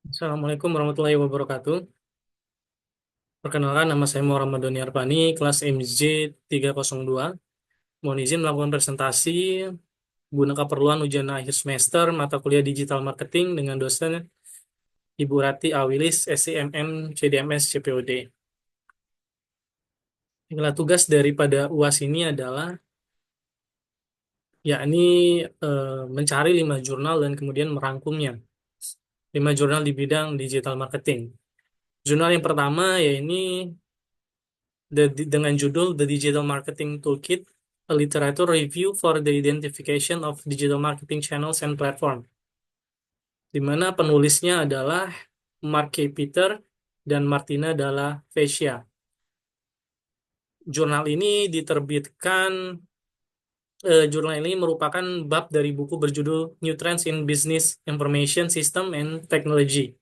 Assalamualaikum warahmatullahi wabarakatuh. Perkenalkan, nama saya Muhammad Doni Arpani, kelas MJ 302. Mohon izin melakukan presentasi guna keperluan ujian akhir semester mata kuliah digital marketing dengan dosen Ibu Rati Awilis, SIMM, CDMS, CPOD. Inilah tugas daripada UAS ini adalah yakni mencari 5 jurnal dan kemudian merangkumnya. 5 jurnal di bidang digital marketing. Jurnal yang pertama yaitu dengan judul The Digital Marketing Toolkit, a literature review for the identification of digital marketing channels and platform, di mana penulisnya adalah Mark K. Peter dan Martina Dalla Vecchia. Jurnal ini diterbitkan, jurnal ini merupakan bab dari buku berjudul New Trends in Business Information System and Technology,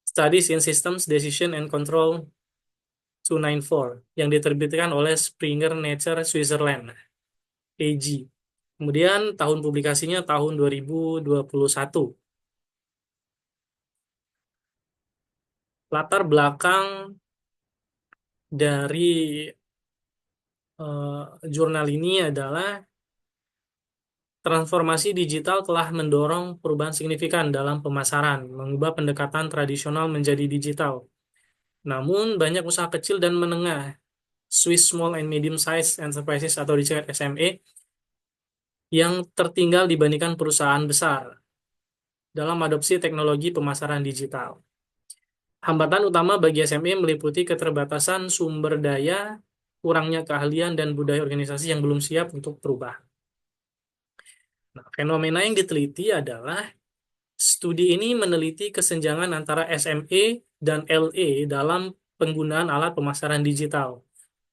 Studies in Systems Decision and Control 294, yang diterbitkan oleh Springer Nature Switzerland, AG. Kemudian tahun publikasinya tahun 2021. Latar belakang dari jurnal ini adalah transformasi digital telah mendorong perubahan signifikan dalam pemasaran, mengubah pendekatan tradisional menjadi digital. Namun, banyak usaha kecil dan menengah, Swiss Small and Medium Size Enterprises atau disingkat SME, yang tertinggal dibandingkan perusahaan besar dalam adopsi teknologi pemasaran digital. Hambatan utama bagi SME meliputi keterbatasan sumber daya, kurangnya keahlian, dan budaya organisasi yang belum siap untuk berubah. Nah, fenomena yang diteliti adalah studi ini meneliti kesenjangan antara SME dan LE dalam penggunaan alat pemasaran digital.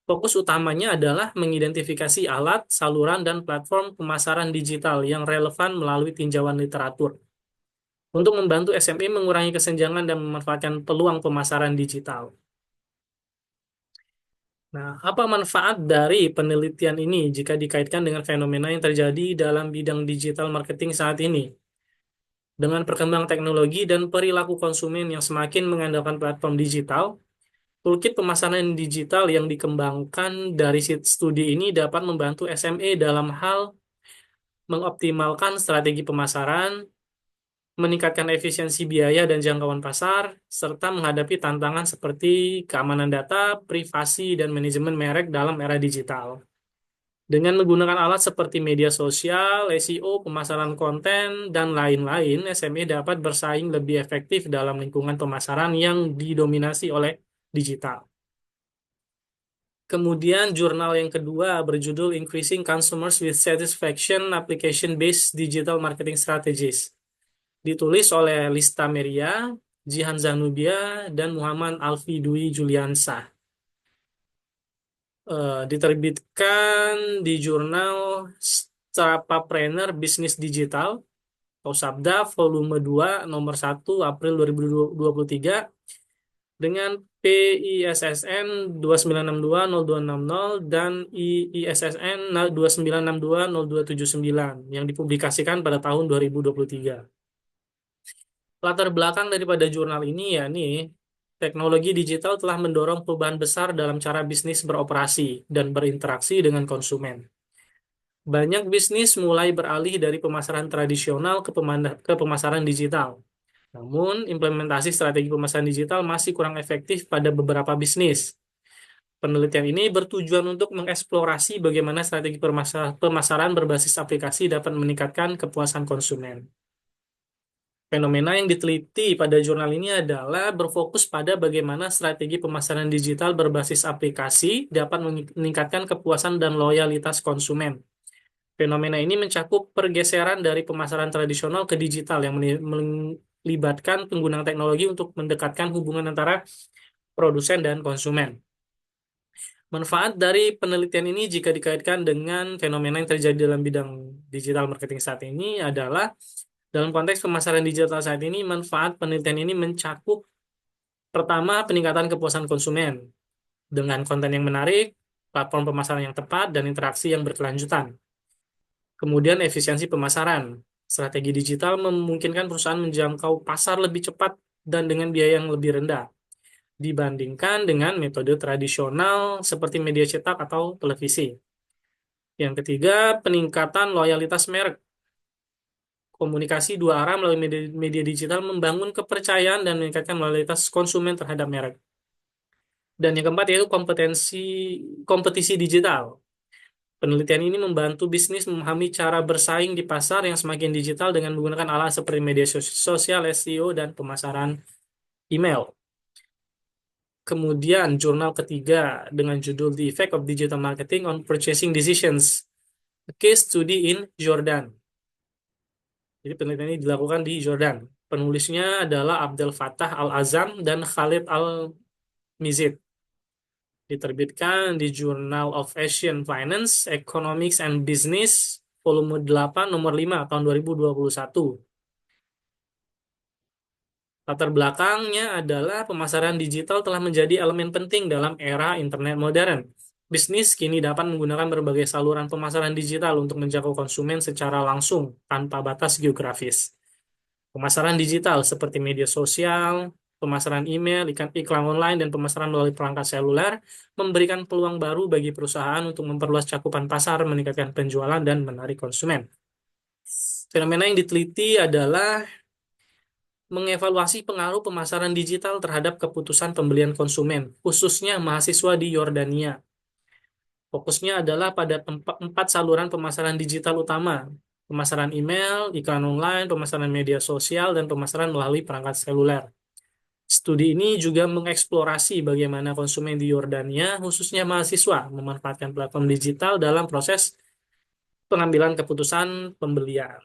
Fokus utamanya adalah mengidentifikasi alat, saluran, dan platform pemasaran digital yang relevan melalui tinjauan literatur untuk membantu SME mengurangi kesenjangan dan memanfaatkan peluang pemasaran digital. Nah, apa manfaat dari penelitian ini jika dikaitkan dengan fenomena yang terjadi dalam bidang digital marketing saat ini? Dengan perkembangan teknologi dan perilaku konsumen yang semakin mengandalkan platform digital, toolkit pemasaran digital yang dikembangkan dari studi ini dapat membantu SME dalam hal mengoptimalkan strategi pemasaran, meningkatkan efisiensi biaya dan jangkauan pasar, serta menghadapi tantangan seperti keamanan data, privasi, dan manajemen merek dalam era digital. Dengan menggunakan alat seperti media sosial, SEO, pemasaran konten, dan lain-lain, SME dapat bersaing lebih efektif dalam lingkungan pemasaran yang didominasi oleh digital. Kemudian jurnal yang kedua berjudul Increasing Consumers with Satisfaction Application-Based Digital Marketing Strategies. Ditulis oleh Lista Meria, Jihan Zanubia, dan Muhammad Alfi Dwi Juliansah. Diterbitkan di jurnal Strapapreneur Bisnis Digital atau Sabda volume 2 nomor 1 April 2023 dengan PISSN 29620260 dan IISSN 29620279 yang dipublikasikan pada tahun 2023. Latar belakang daripada jurnal ini ya nih, teknologi digital telah mendorong perubahan besar dalam cara bisnis beroperasi dan berinteraksi dengan konsumen. Banyak bisnis mulai beralih dari pemasaran tradisional ke pemasaran digital. Namun, implementasi strategi pemasaran digital masih kurang efektif pada beberapa bisnis. Penelitian ini bertujuan untuk mengeksplorasi bagaimana strategi pemasaran berbasis aplikasi dapat meningkatkan kepuasan konsumen. Fenomena yang diteliti pada jurnal ini adalah berfokus pada bagaimana strategi pemasaran digital berbasis aplikasi dapat meningkatkan kepuasan dan loyalitas konsumen. Fenomena ini mencakup pergeseran dari pemasaran tradisional ke digital yang melibatkan penggunaan teknologi untuk mendekatkan hubungan antara produsen dan konsumen. Manfaat dari penelitian ini jika dikaitkan dengan fenomena yang terjadi dalam bidang digital marketing saat ini adalah dalam konteks pemasaran digital saat ini, manfaat penelitian ini mencakup pertama, peningkatan kepuasan konsumen dengan konten yang menarik, platform pemasaran yang tepat, dan interaksi yang berkelanjutan. Kemudian efisiensi pemasaran. Strategi digital memungkinkan perusahaan menjangkau pasar lebih cepat dan dengan biaya yang lebih rendah dibandingkan dengan metode tradisional seperti media cetak atau televisi. Yang ketiga, peningkatan loyalitas merek. Komunikasi dua arah melalui media digital membangun kepercayaan dan meningkatkan loyalitas konsumen terhadap merek. Dan yang keempat yaitu kompetisi digital. Penelitian ini membantu bisnis memahami cara bersaing di pasar yang semakin digital dengan menggunakan alat seperti media sosial, SEO, dan pemasaran email. Kemudian jurnal ketiga dengan judul The Effect of Digital Marketing on Purchasing Decisions, a Case Study in Jordan. Jadi penelitian ini dilakukan di Jordan. Penulisnya adalah Abdel Fattah Al-Azam dan Khalid Al-Mizid. Diterbitkan di Journal of Asian Finance, Economics and Business, volume 8, nomor 5, tahun 2021. Latar belakangnya adalah pemasaran digital telah menjadi elemen penting dalam era internet modern. Bisnis kini dapat menggunakan berbagai saluran pemasaran digital untuk menjangkau konsumen secara langsung tanpa batas geografis. Pemasaran digital seperti media sosial, pemasaran email, iklan online, dan pemasaran melalui perangkat seluler memberikan peluang baru bagi perusahaan untuk memperluas cakupan pasar, meningkatkan penjualan, dan menarik konsumen. Fenomena yang diteliti adalah mengevaluasi pengaruh pemasaran digital terhadap keputusan pembelian konsumen, khususnya mahasiswa di Yordania. Fokusnya adalah pada empat saluran pemasaran digital utama: pemasaran email, iklan online, pemasaran media sosial, dan pemasaran melalui perangkat seluler. Studi ini juga mengeksplorasi bagaimana konsumen di Yordania, khususnya mahasiswa, memanfaatkan platform digital dalam proses pengambilan keputusan pembelian.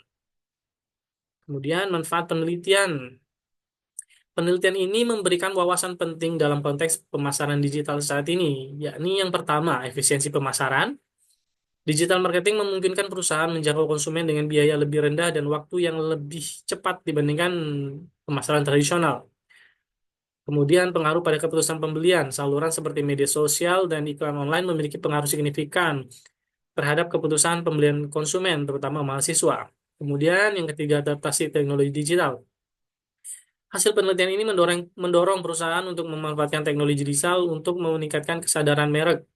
Kemudian manfaat penelitian. Penelitian ini memberikan wawasan penting dalam konteks pemasaran digital saat ini, yakni yang pertama, efisiensi pemasaran. Digital marketing memungkinkan perusahaan menjangkau konsumen dengan biaya lebih rendah dan waktu yang lebih cepat dibandingkan pemasaran tradisional. Kemudian pengaruh pada keputusan pembelian. Saluran seperti media sosial dan iklan online memiliki pengaruh signifikan terhadap keputusan pembelian konsumen, terutama mahasiswa. Kemudian yang ketiga, adaptasi teknologi digital. Hasil penelitian ini mendorong perusahaan untuk memanfaatkan teknologi digital untuk meningkatkan kesadaran merek,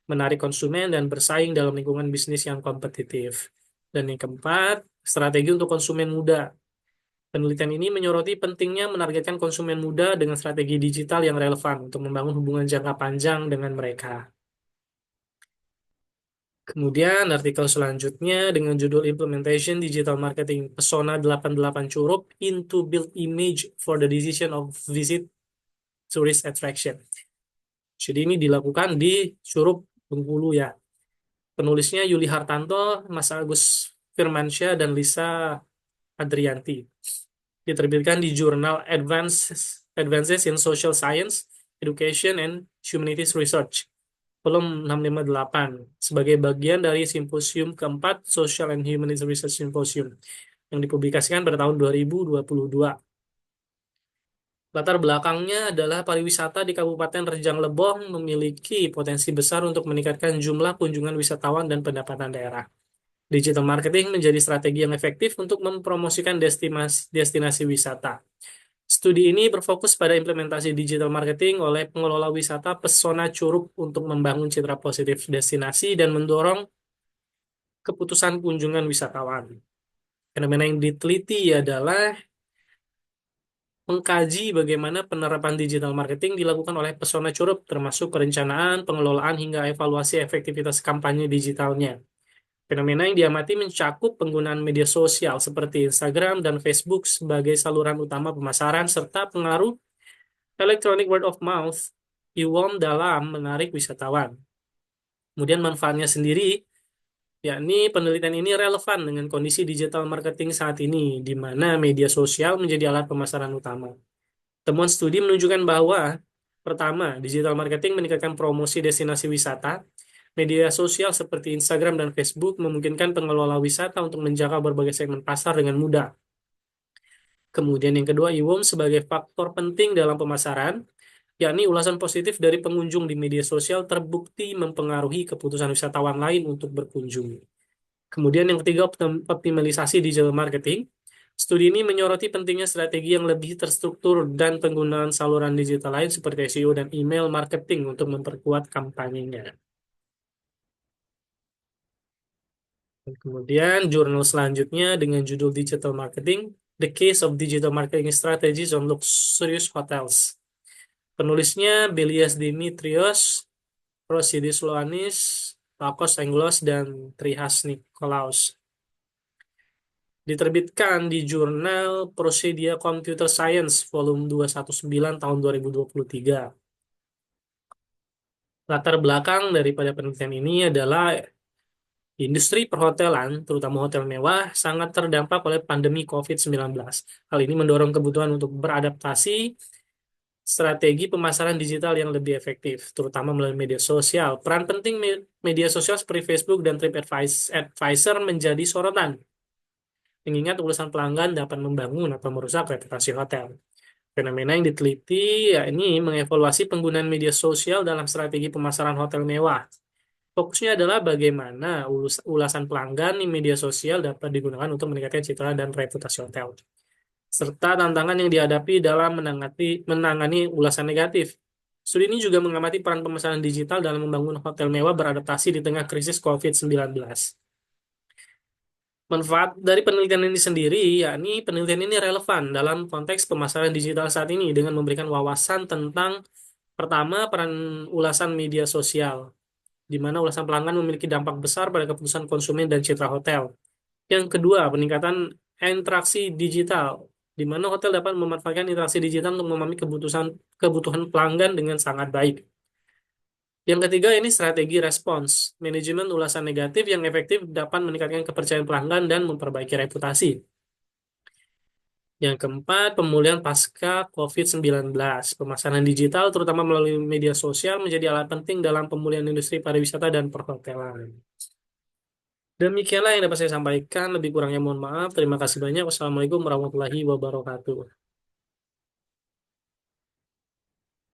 menarik konsumen, dan bersaing dalam lingkungan bisnis yang kompetitif. Dan yang keempat, strategi untuk konsumen muda. Penelitian ini menyoroti pentingnya menargetkan konsumen muda dengan strategi digital yang relevan untuk membangun hubungan jangka panjang dengan mereka. Kemudian artikel selanjutnya dengan judul Implementation Digital Marketing Pesona 88 Curup into Build Image for the Decision of Visit Tourist Attraction. Jadi ini dilakukan di Curup, Bengkulu ya. Penulisnya Yuli Hartanto, Mas Agus Firmansyah, dan Lisa Adrianti. Diterbitkan di jurnal Advances in Social Science, Education, and Humanities Research, volume 658, sebagai bagian dari simposium keempat Social and Humanities Research Symposium, yang dipublikasikan pada tahun 2022. Latar belakangnya adalah pariwisata di Kabupaten Rejang Lebong memiliki potensi besar untuk meningkatkan jumlah kunjungan wisatawan dan pendapatan daerah. Digital marketing menjadi strategi yang efektif untuk mempromosikan destinasi wisata. Studi ini berfokus pada implementasi digital marketing oleh pengelola wisata Pesona Curup untuk membangun citra positif destinasi dan mendorong keputusan kunjungan wisatawan. Fenomena yang diteliti adalah mengkaji bagaimana penerapan digital marketing dilakukan oleh Pesona Curup, termasuk perencanaan, pengelolaan, hingga evaluasi efektivitas kampanye digitalnya. Fenomena yang diamati mencakup penggunaan media sosial seperti Instagram dan Facebook sebagai saluran utama pemasaran, serta pengaruh electronic word of mouth (EWOM) dalam menarik wisatawan. Kemudian manfaatnya sendiri, yakni penelitian ini relevan dengan kondisi digital marketing saat ini, di mana media sosial menjadi alat pemasaran utama. Temuan studi menunjukkan bahwa, pertama, digital marketing meningkatkan promosi destinasi wisata. Media sosial seperti Instagram dan Facebook memungkinkan pengelola wisata untuk menjangkau berbagai segmen pasar dengan mudah. Kemudian yang kedua, EWOM sebagai faktor penting dalam pemasaran, yakni ulasan positif dari pengunjung di media sosial terbukti mempengaruhi keputusan wisatawan lain untuk berkunjung. Kemudian yang ketiga, optimalisasi digital marketing. Studi ini menyoroti pentingnya strategi yang lebih terstruktur dan penggunaan saluran digital lain seperti SEO dan email marketing untuk memperkuat kampanyenya. Dan kemudian jurnal selanjutnya dengan judul Digital Marketing, The Case of Digital Marketing Strategies on Luxurious Hotels. Penulisnya Belias Dimitrios, Rosidis Loanis, Lakos Englos, dan Trihas Nikolaus. Diterbitkan di jurnal Procedia Computer Science volume 219 tahun 2023. Latar belakang daripada penelitian ini adalah industri perhotelan, terutama hotel mewah, sangat terdampak oleh pandemi COVID-19. Hal ini mendorong kebutuhan untuk beradaptasi strategi pemasaran digital yang lebih efektif, terutama melalui media sosial. Peran penting media sosial seperti Facebook dan TripAdvisor menjadi sorotan, mengingat ulasan pelanggan dapat membangun atau merusak reputasi hotel. Fenomena yang diteliti ya ini mengevaluasi penggunaan media sosial dalam strategi pemasaran hotel mewah. Fokusnya adalah bagaimana ulasan pelanggan di media sosial dapat digunakan untuk meningkatkan citra dan reputasi hotel, serta tantangan yang dihadapi dalam menangani ulasan negatif. Studi ini juga mengamati peran pemasaran digital dalam membangun hotel mewah beradaptasi di tengah krisis COVID-19. Manfaat dari penelitian ini sendiri, yakni penelitian ini relevan dalam konteks pemasaran digital saat ini dengan memberikan wawasan tentang pertama, peran ulasan media sosial, di mana ulasan pelanggan memiliki dampak besar pada keputusan konsumen dan citra hotel. Yang kedua, peningkatan interaksi digital, di mana hotel dapat memanfaatkan interaksi digital untuk memahami kebutuhan pelanggan dengan sangat baik. Yang ketiga, ini strategi respons. Manajemen ulasan negatif yang efektif dapat meningkatkan kepercayaan pelanggan dan memperbaiki reputasi. Yang keempat, pemulihan pasca COVID-19. Pemasaran digital, terutama melalui media sosial, menjadi alat penting dalam pemulihan industri pariwisata dan perhotelan. Demikianlah yang dapat saya sampaikan. Lebih kurangnya mohon maaf. Terima kasih banyak. Wassalamualaikum warahmatullahi wabarakatuh.